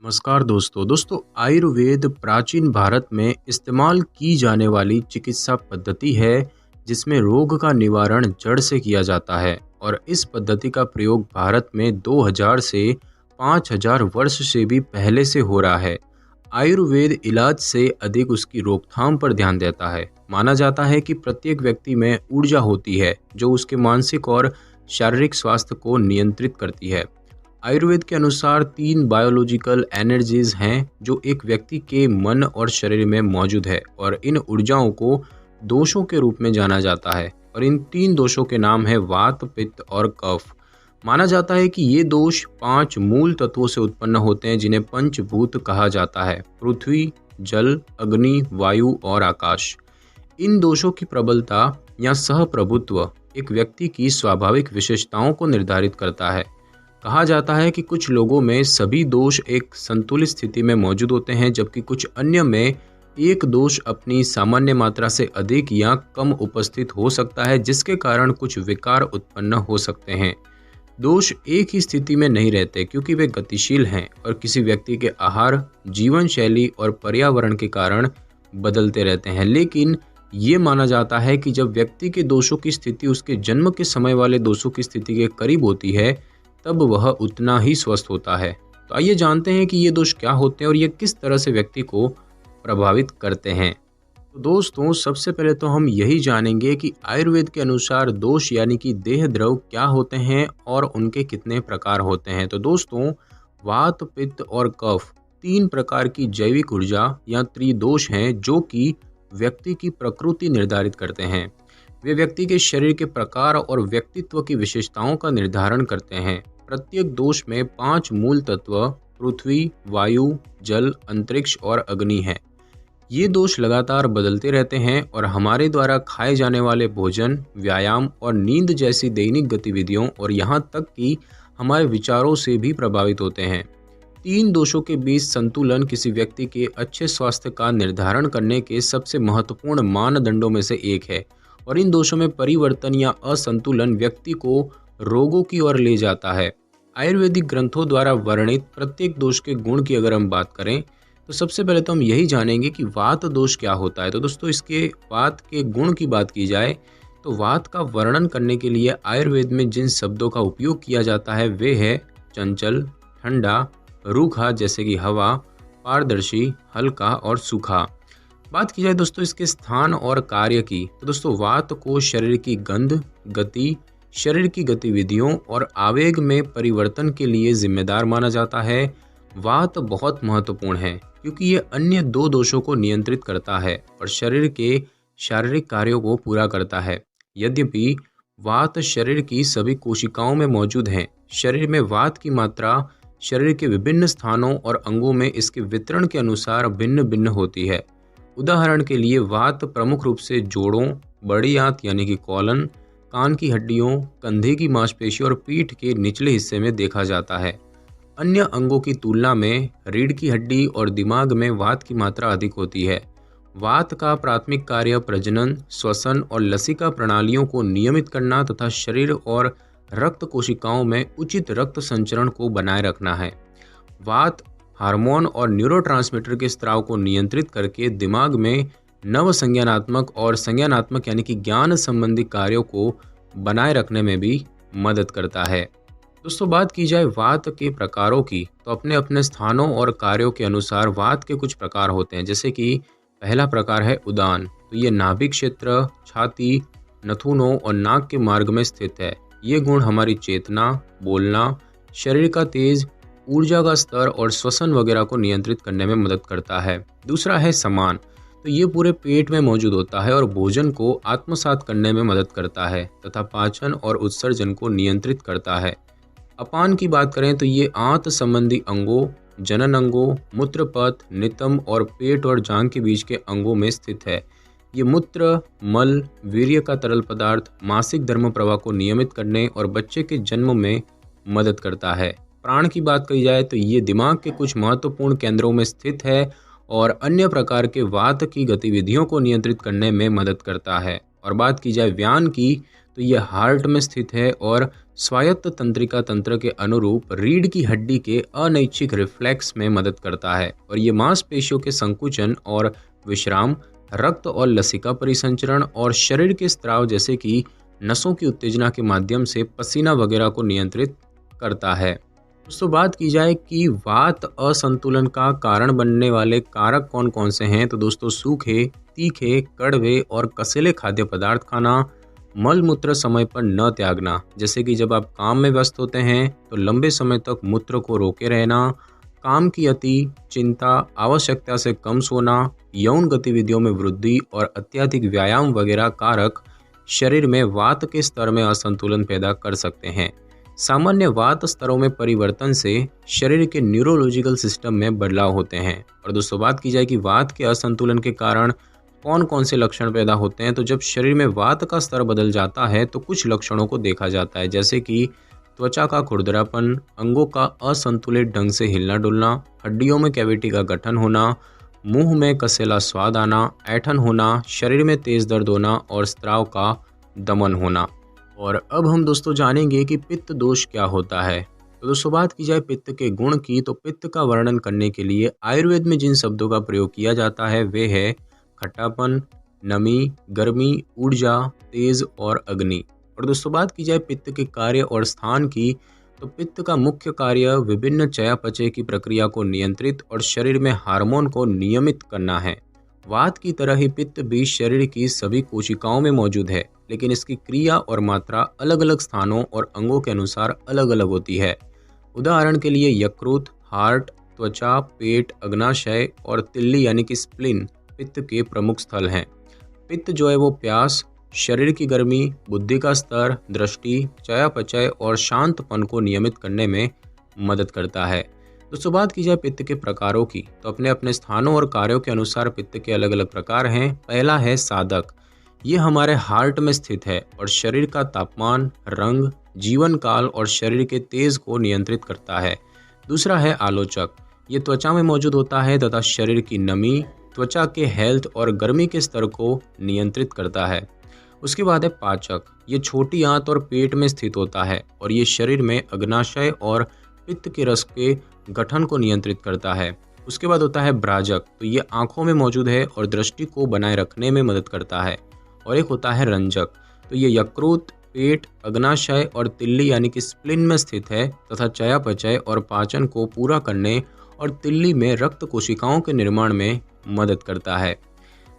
नमस्कार दोस्तों आयुर्वेद प्राचीन भारत में इस्तेमाल की जाने वाली चिकित्सा पद्धति है जिसमें रोग का निवारण जड़ से किया जाता है। और इस पद्धति का प्रयोग भारत में 2000 से 5000 वर्ष से भी पहले से हो रहा है। आयुर्वेद इलाज से अधिक उसकी रोकथाम पर ध्यान देता है। माना जाता है कि प्रत्येक व्यक्ति में ऊर्जा होती है जो उसके मानसिक और शारीरिक स्वास्थ्य को नियंत्रित करती है। आयुर्वेद के अनुसार 3 बायोलॉजिकल एनर्जीज हैं जो एक व्यक्ति के मन और शरीर में मौजूद है, और इन ऊर्जाओं को दोषों के रूप में जाना जाता है। और इन 3 दोषों के नाम है वात, पित्त और कफ। माना जाता है कि ये दोष 5 मूल तत्वों से उत्पन्न होते हैं जिन्हें पंचभूत कहा जाता है: पृथ्वी, जल, अग्नि, वायु और आकाश। इन दोषों की प्रबलता या सहप्रभुत्व एक व्यक्ति की स्वाभाविक विशेषताओं को निर्धारित करता है। कहा जाता है कि कुछ लोगों में सभी दोष एक संतुलित स्थिति में मौजूद होते हैं, जबकि कुछ अन्य में एक दोष अपनी सामान्य मात्रा से अधिक या कम उपस्थित हो सकता है, जिसके कारण कुछ विकार उत्पन्न हो सकते हैं। दोष एक ही स्थिति में नहीं रहते क्योंकि वे गतिशील हैं और किसी व्यक्ति के आहार, जीवन शैली और पर्यावरण के कारण बदलते रहते हैं। लेकिन ये माना जाता है कि जब व्यक्ति के दोषों की स्थिति उसके जन्म के समय वाले दोषों की स्थिति के करीब होती है, तब वह उतना ही स्वस्थ होता है। तो आइए जानते हैं कि ये दोष क्या होते हैं और ये किस तरह से व्यक्ति को प्रभावित करते हैं। तो दोस्तों, सबसे पहले तो हम यही जानेंगे कि आयुर्वेद के अनुसार दोष यानी कि देह द्रव क्या होते हैं और उनके कितने प्रकार होते हैं। तो दोस्तों, वात, पित्त और कफ 3 प्रकार की जैविक ऊर्जा या त्रिदोष हैं जो कि व्यक्ति की प्रकृति निर्धारित करते हैं। वे व्यक्ति के शरीर के प्रकार और व्यक्तित्व की विशेषताओं का निर्धारण करते हैं। प्रत्येक दोष में 5 मूल तत्व पृथ्वी, वायु, जल, अंतरिक्ष और अग्नि हैं। ये दोष लगातार बदलते रहते हैं और हमारे द्वारा खाए जाने वाले भोजन, व्यायाम और नींद जैसी दैनिक गतिविधियों और यहाँ तक कि हमारे विचारों से भी प्रभावित होते हैं। 3 दोषों के बीच संतुलन किसी व्यक्ति के अच्छे स्वास्थ्य का निर्धारण करने के सबसे महत्वपूर्ण मानदंडों में से एक है, और इन दोषों में परिवर्तन या असंतुलन व्यक्ति को रोगों की ओर ले जाता है। आयुर्वेदिक ग्रंथों द्वारा वर्णित प्रत्येक दोष के गुण की अगर हम बात करें तो सबसे पहले तो हम यही जानेंगे कि वात दोष क्या होता है। तो दोस्तों, इसके वात के गुण की बात की जाए तो वात का वर्णन करने के लिए आयुर्वेद में जिन शब्दों का उपयोग किया जाता है वे है चंचल, ठंडा, रूखा जैसे कि हवा, पारदर्शी, हल्का और सूखा। बात की जाए दोस्तों इसके स्थान और कार्य की, तो दोस्तों वात को शरीर की गंध, गति, शरीर की गतिविधियों और आवेग में परिवर्तन के लिए जिम्मेदार माना जाता है। वात बहुत महत्वपूर्ण है क्योंकि ये अन्य 2 दोषों को नियंत्रित करता है और शरीर के शारीरिक कार्यों को पूरा करता है। यद्यपि वात शरीर की सभी कोशिकाओं में मौजूद है, शरीर में वात की मात्रा शरीर के विभिन्न स्थानों और अंगों में इसके वितरण के अनुसार भिन्न भिन्न होती है। उदाहरण के लिए वात प्रमुख रूप से जोड़ों, बड़ी आंत यानी कि कॉलन, कान की हड्डियों, कंधे की मांसपेशी और पीठ के निचले हिस्से में देखा जाता है। अन्य अंगों की तुलना में रीढ़ की हड्डी और दिमाग में वात की मात्रा अधिक होती है। वात का प्राथमिक कार्य प्रजनन, श्वसन और लसिका प्रणालियों को नियमित करना तथा शरीर और रक्त कोशिकाओं में उचित रक्त संचरण को बनाए रखना है। वात हार्मोन और न्यूरोट्रांसमीटर के स्त्राव को नियंत्रित करके दिमाग में नव संज्ञानात्मक और संज्ञानात्मक यानी कि ज्ञान संबंधी कार्यों को बनाए रखने में भी मदद करता है। दोस्तों, बात की जाए वात के प्रकारों की तो अपने अपने स्थानों और कार्यों के अनुसार वात के कुछ प्रकार होते हैं। जैसे कि पहला प्रकार है उदान। तो ये नाभिक क्षेत्र, छाती, नथुनों और नाक के मार्ग में स्थित है। ये गुण हमारी चेतना, बोलना, शरीर का तेज, ऊर्जा का स्तर और श्वसन वगैरह को नियंत्रित करने में मदद करता है। दूसरा है समान। तो ये पूरे पेट में मौजूद होता है और भोजन को आत्मसात करने में मदद करता है तथा पाचन और उत्सर्जन को नियंत्रित करता है। अपान की बात करें तो ये आंत संबंधी अंगों, जनन अंगों, मूत्रपथ, नितंब और पेट और जांघ के बीच के अंगों में स्थित है। ये मूत्र, मल, वीर्य का तरल पदार्थ, मासिक धर्म प्रवाह को नियमित करने और बच्चे के जन्म में मदद करता है। प्राण की बात की जाए तो ये दिमाग के कुछ महत्वपूर्ण केंद्रों में स्थित है और अन्य प्रकार के वात की गतिविधियों को नियंत्रित करने में मदद करता है। और बात की जाए व्यान की तो ये हार्ट में स्थित है और स्वायत्त तंत्रिका तंत्र के अनुरूप रीढ़ की हड्डी के अनैच्छिक रिफ्लेक्स में मदद करता है और ये मांसपेशियों के संकुचन और विश्राम, रक्त और लसिका परिसंचरण और शरीर के स्त्राव जैसे कि नसों की उत्तेजना के माध्यम से पसीना वगैरह को नियंत्रित करता है। दोस्तों बात की जाए कि वात असंतुलन का कारण बनने वाले कारक कौन कौन से हैं, तो दोस्तों सूखे, तीखे, कड़वे और कसेले खाद्य पदार्थ खाना, मल मूत्र समय पर न त्यागना, जैसे कि जब आप काम में व्यस्त होते हैं तो लंबे समय तक मूत्र को रोके रहना, काम की अति, चिंता, आवश्यकता से कम सोना, यौन गतिविधियों में वृद्धि और अत्यधिक व्यायाम वगैरह कारक शरीर में वात के स्तर में असंतुलन पैदा कर सकते हैं। सामान्य वात स्तरों में परिवर्तन से शरीर के न्यूरोलॉजिकल सिस्टम में बदलाव होते हैं। और दोस्तों बात की जाए कि वात के असंतुलन के कारण कौन कौन से लक्षण पैदा होते हैं, तो जब शरीर में वात का स्तर बदल जाता है तो कुछ लक्षणों को देखा जाता है, जैसे कि त्वचा का खुरदरापन, अंगों का असंतुलित ढंग से हिलना डुलना, हड्डियों में कैविटी का गठन होना, मुंह में कसेला स्वाद आना, ऐंठन होना, शरीर में तेज दर्द होना और स्त्राव का दमन होना। और अब हम दोस्तों जानेंगे कि पित्त दोष क्या होता है। तो दोस्तों बात की जाए पित्त के गुण की, तो पित्त का वर्णन करने के लिए आयुर्वेद में जिन शब्दों का प्रयोग किया जाता है वे है खट्टापन, नमी, गर्मी, ऊर्जा, तेज और अग्नि। और दोस्तों बात की जाए पित्त के कार्य और स्थान की, तो पित्त का मुख्य कार्य विभिन्न चयापचय की प्रक्रिया को नियंत्रित और शरीर में हार्मोन को नियमित करना है। वात की तरह ही पित्त भी शरीर की सभी कोशिकाओं में मौजूद है, लेकिन इसकी क्रिया और मात्रा अलग अलग स्थानों और अंगों के अनुसार अलग अलग होती है। उदाहरण के लिए यकृत, हार्ट, त्वचा, पेट, अग्नाशय और तिल्ली यानी कि स्प्लीन पित्त के प्रमुख स्थल हैं। पित्त जो है वो प्यास, शरीर की गर्मी, बुद्धि का स्तर, दृष्टि, चयापचय और शांतपन को नियमित करने में मदद करता है। दोस्तों बात की जाए पित्त के प्रकारों की, तो अपने अपने स्थानों और कार्यों के अनुसार पित्त के अलग अलग प्रकार हैं। पहला है साधक, ये हमारे हार्ट में स्थित है और शरीर का तापमान, रंग, जीवन काल और शरीर के तेज को नियंत्रित करता है। दूसरा है आलोचक, ये त्वचा में मौजूद होता है तथा शरीर की नमी, त्वचा के हेल्थ और गर्मी के स्तर को नियंत्रित करता है। उसके बाद है पाचक, ये छोटी आंत और पेट में स्थित होता है और ये शरीर में अग्नाशय और पित्त के रस के गठन को नियंत्रित करता है। उसके बाद होता है ब्राजक, तो ये आंखों में मौजूद है और दृष्टि को बनाए रखने में मदद करता है। और एक होता है रंजक, तो ये यकृत, पेट, अग्नाशय और तिल्ली यानी कि स्प्लीन में स्थित है तथा चयापचय और पाचन को पूरा करने और तिल्ली में रक्त कोशिकाओं के निर्माण में मदद करता है।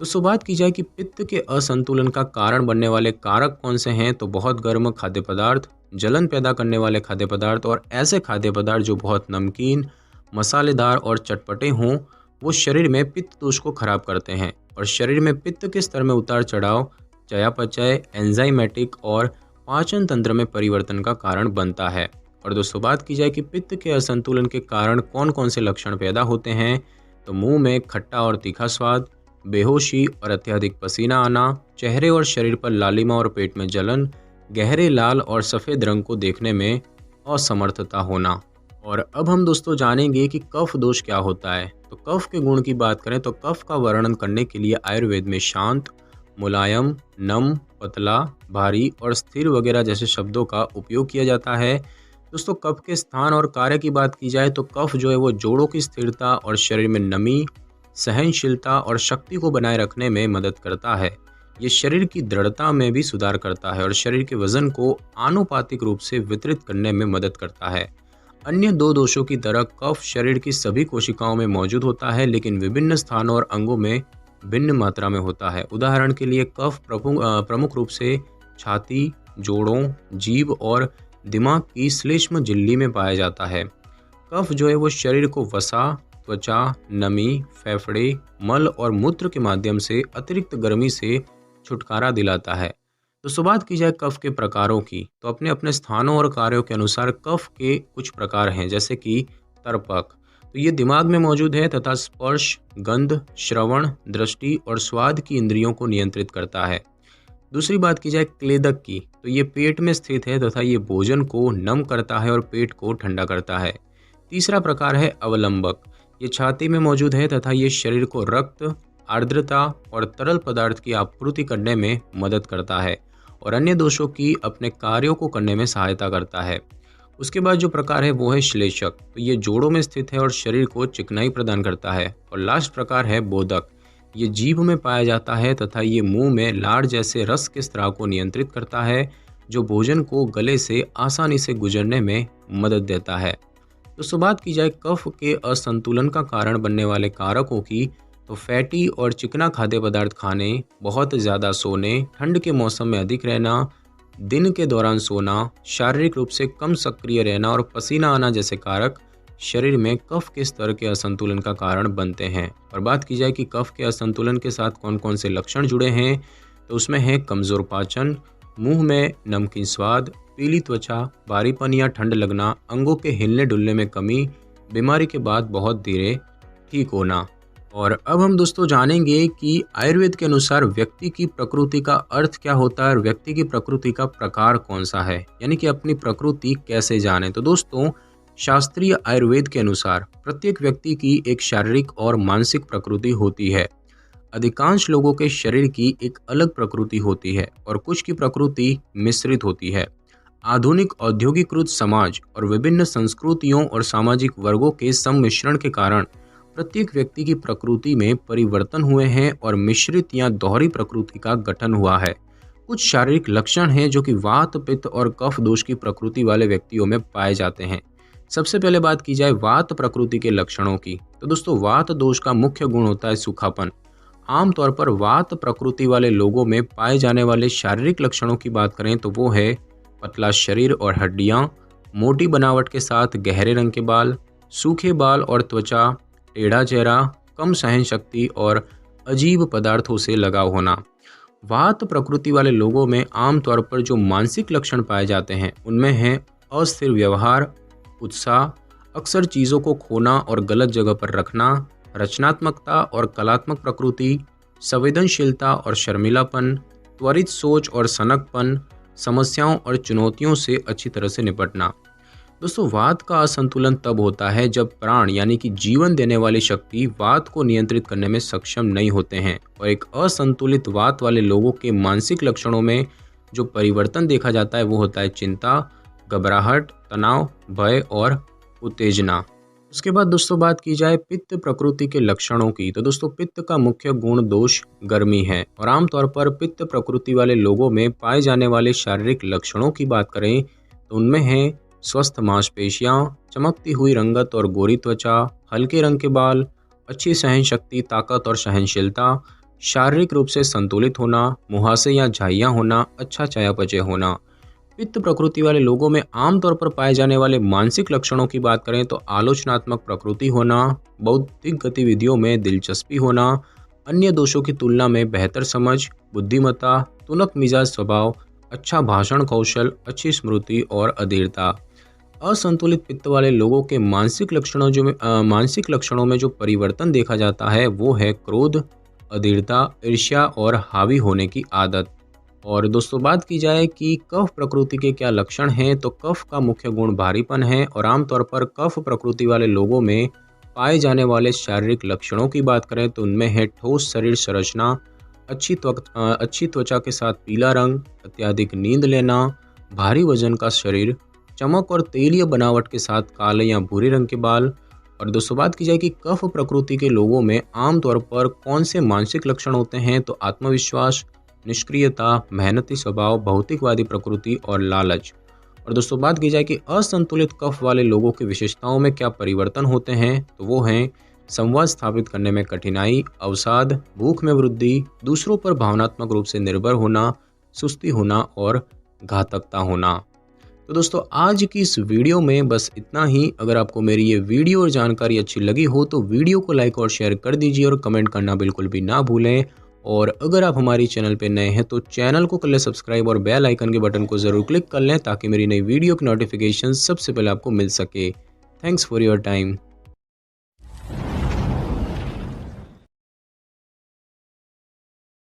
दोस्तों बात की जाए कि पित्त के असंतुलन का कारण बनने वाले कारक कौन से हैं, तो बहुत गर्म खाद्य पदार्थ, जलन पैदा करने वाले खाद्य पदार्थ और ऐसे खाद्य पदार्थ जो बहुत नमकीन, मसालेदार और चटपटे हों, वो शरीर में पित्त दोष को खराब करते हैं और शरीर में पित्त के स्तर में उतार चढ़ाव चयापचय, एंजाइमेटिक और पाचन तंत्र में परिवर्तन का कारण बनता है। और दोस्तों बात की जाए कि पित्त के असंतुलन के कारण कौन कौन से लक्षण पैदा होते हैं, तो मुंह में खट्टा और तीखा स्वाद, बेहोशी और अत्यधिक पसीना आना, चेहरे और शरीर पर लालिमा और पेट में जलन, गहरे लाल और सफ़ेद रंग को देखने में असमर्थता होना। और अब हम दोस्तों जानेंगे कि कफ दोष क्या होता है। तो कफ के गुण की बात करें तो कफ का वर्णन करने के लिए आयुर्वेद में शांत, मुलायम, नम, पतला, भारी और स्थिर वगैरह जैसे शब्दों का उपयोग किया जाता है। दोस्तों कफ के स्थान और कार्य की बात की जाए तो कफ जो है वो जोड़ों की स्थिरता और शरीर में नमी, सहनशीलता और शक्ति को बनाए रखने में मदद करता है। ये शरीर की दृढ़ता में भी सुधार करता है और शरीर के वजन को आनुपातिक रूप से वितरित करने में मदद करता है। अन्य दो दोषों की तरह कफ शरीर की सभी कोशिकाओं में मौजूद होता है, लेकिन विभिन्न स्थानों और अंगों में भिन्न मात्रा में होता है। उदाहरण के लिए कफ प्रमुख रूप से छाती, जोड़ों, जीभ और दिमाग की श्लेष्म झिल्ली में पाया जाता है। कफ जो है वो शरीर को वसा, त्वचा, नमी, फेफड़े, मल और मूत्र के माध्यम से अतिरिक्त गर्मी से छुटकारा दिलाता है। तो बात की जाए कफ के प्रकारों की, तो अपने अपने स्थानों और कार्यों के अनुसार कफ के कुछ प्रकार हैं, जैसे कि तर्पक, तो ये दिमाग में मौजूद है तथा स्पर्श, गंध, श्रवण, दृष्टि और स्वाद की इंद्रियों को नियंत्रित करता है। दूसरी बात की जाए क्लेदक की, तो ये पेट में स्थित है तथा ये भोजन को नम करता है और पेट को ठंडा करता है। तीसरा प्रकार है अवलंबक, ये छाती में मौजूद है तथा ये शरीर को रक्त, आर्द्रता और तरल पदार्थ की आपूर्ति करने में मदद करता है और अन्य दोषों की अपने कार्यों को करने में सहायता करता है। उसके बाद जो प्रकार है वो है श्लेषक। तो ये जोड़ों में स्थित है और शरीर को चिकनाई प्रदान करता है। और लास्ट प्रकार है बोधक। ये जीभ में पाया जाता है तथा ये मुंह में लार जैसे रस के स्राव को नियंत्रित करता है, जो भोजन को गले से आसानी से गुजरने में मदद देता है। दोस्तों बात की जाए कफ के असंतुलन का कारण बनने वाले कारकों की, तो फैटी और चिकना खाद्य पदार्थ खाने, बहुत ज़्यादा सोने, ठंड के मौसम में अधिक रहना, दिन के दौरान सोना, शारीरिक रूप से कम सक्रिय रहना और पसीना आना जैसे कारक शरीर में कफ के स्तर के असंतुलन का कारण बनते हैं। और बात की जाए कि कफ के असंतुलन के साथ कौन कौन से लक्षण जुड़े हैं, तो उसमें है कमज़ोर पाचन, मुंह में नमकीन स्वाद, पीली त्वचा, भारीपन या ठंड लगना, अंगों के हिलने डुलने में कमी, बीमारी के बाद बहुत धीरे ठीक होना। और अब हम दोस्तों जानेंगे कि आयुर्वेद के अनुसार व्यक्ति की प्रकृति का अर्थ क्या होता है और व्यक्ति की प्रकृति का प्रकार कौन सा है, यानी कि अपनी प्रकृति कैसे जाने। तो दोस्तों शास्त्रीय आयुर्वेद के अनुसार प्रत्येक व्यक्ति की एक शारीरिक और मानसिक प्रकृति होती है। अधिकांश लोगों के शरीर की एक अलग प्रकृति होती है और कुछ की प्रकृति मिश्रित होती है। आधुनिक औद्योगिकृत समाज और विभिन्न संस्कृतियों और सामाजिक वर्गों के सम्मिश्रण के कारण प्रत्येक व्यक्ति की प्रकृति में परिवर्तन हुए हैं और मिश्रित या दोहरी प्रकृति का गठन हुआ है। कुछ शारीरिक लक्षण हैं जो कि वात, पित्त और कफ दोष की प्रकृति वाले व्यक्तियों में पाए जाते हैं। सबसे पहले बात की जाए वात प्रकृति के लक्षणों की, तो दोस्तों वात दोष का मुख्य गुण होता है सूखापन। आमतौर पर वात प्रकृति वाले लोगों में पाए जाने वाले शारीरिक लक्षणों की बात करें तो वो है पतला शरीर और हड्डियां, मोटी बनावट के साथ गहरे रंग के बाल, सूखे बाल और त्वचा, टेढ़ा चेहरा, कम सहन शक्ति और अजीब पदार्थों से लगाव होना। वात प्रकृति वाले लोगों में आमतौर पर जो मानसिक लक्षण पाए जाते हैं उनमें है अस्थिर व्यवहार, उत्साह, अक्सर चीज़ों को खोना और गलत जगह पर रखना, रचनात्मकता और कलात्मक प्रकृति, संवेदनशीलता और शर्मीलापन, त्वरित सोच और सनकपन, समस्याओं और चुनौतियों से अच्छी तरह से निपटना। दोस्तों वात का असंतुलन तब होता है जब प्राण यानी कि जीवन देने वाली शक्ति वात को नियंत्रित करने में सक्षम नहीं होते हैं। और एक असंतुलित वात वाले लोगों के मानसिक लक्षणों में जो परिवर्तन देखा जाता है वो होता है चिंता, घबराहट, तनाव, भय और उत्तेजना। उसके बाद दोस्तों बात की जाए पित्त प्रकृति के लक्षणों की, तो दोस्तों पित्त का मुख्य गुण दोष गर्मी है और आमतौर पर पित्त प्रकृति वाले लोगों में पाए जाने वाले शारीरिक लक्षणों की बात करें तो उनमें है स्वस्थ मांसपेशियां, चमकती हुई रंगत और गोरी त्वचा, हल्के रंग के बाल, अच्छी सहन शक्ति, ताकत और सहनशीलता, शारीरिक रूप से संतुलित होना, मुहासे या झाइयाँ होना, अच्छा चयापचय होना। पित्त प्रकृति वाले लोगों में आमतौर पर पाए जाने वाले मानसिक लक्षणों की बात करें तो आलोचनात्मक प्रकृति होना, बौद्धिक गतिविधियों में दिलचस्पी होना, अन्य दोषों की तुलना में बेहतर समझ, बुद्धिमत्ता, तुनक मिजाज स्वभाव, अच्छा भाषण कौशल, अच्छी स्मृति और अधीरता। असंतुलित पित्त वाले लोगों के मानसिक लक्षणों में जो परिवर्तन देखा जाता है वो है क्रोध, अधीरता, ईर्ष्या और हावी होने की आदत। और दोस्तों बात की जाए कि कफ प्रकृति के क्या लक्षण हैं, तो कफ का मुख्य गुण भारीपन है और आमतौर पर कफ प्रकृति वाले लोगों में पाए जाने वाले शारीरिक लक्षणों की बात करें तो उनमें है ठोस शरीर संरचना, अच्छी त्वचा के साथ पीला रंग, अत्यधिक नींद लेना, भारी वजन का शरीर, चमक और तेलीय बनावट के साथ काले या भूरे रंग के बाल। और दोस्तों बात की जाए कि कफ प्रकृति के लोगों में आमतौर पर कौन से मानसिक लक्षण होते हैं, तो आत्मविश्वास, निष्क्रियता, मेहनती स्वभाव, भौतिकवादी प्रकृति और लालच। और दोस्तों बात की जाए कि असंतुलित कफ वाले लोगों की विशेषताओं में क्या परिवर्तन होते हैं, तो वो हैं संवाद स्थापित करने में कठिनाई, अवसाद, भूख में वृद्धि, दूसरों पर भावनात्मक रूप से निर्भर होना, सुस्ती होना और घातकता होना। तो दोस्तों आज की इस वीडियो में बस इतना ही। अगर आपको मेरी ये वीडियो और जानकारी अच्छी लगी हो तो वीडियो को लाइक और शेयर कर दीजिए और कमेंट करना बिल्कुल भी ना भूलें। और अगर आप हमारी चैनल पे नए हैं तो चैनल को कर लें सब्सक्राइब और बेल आइकन के बटन को ज़रूर क्लिक कर लें ताकि मेरी नई वीडियो की नोटिफिकेशन सबसे पहले आपको मिल सके। Thanks for your time.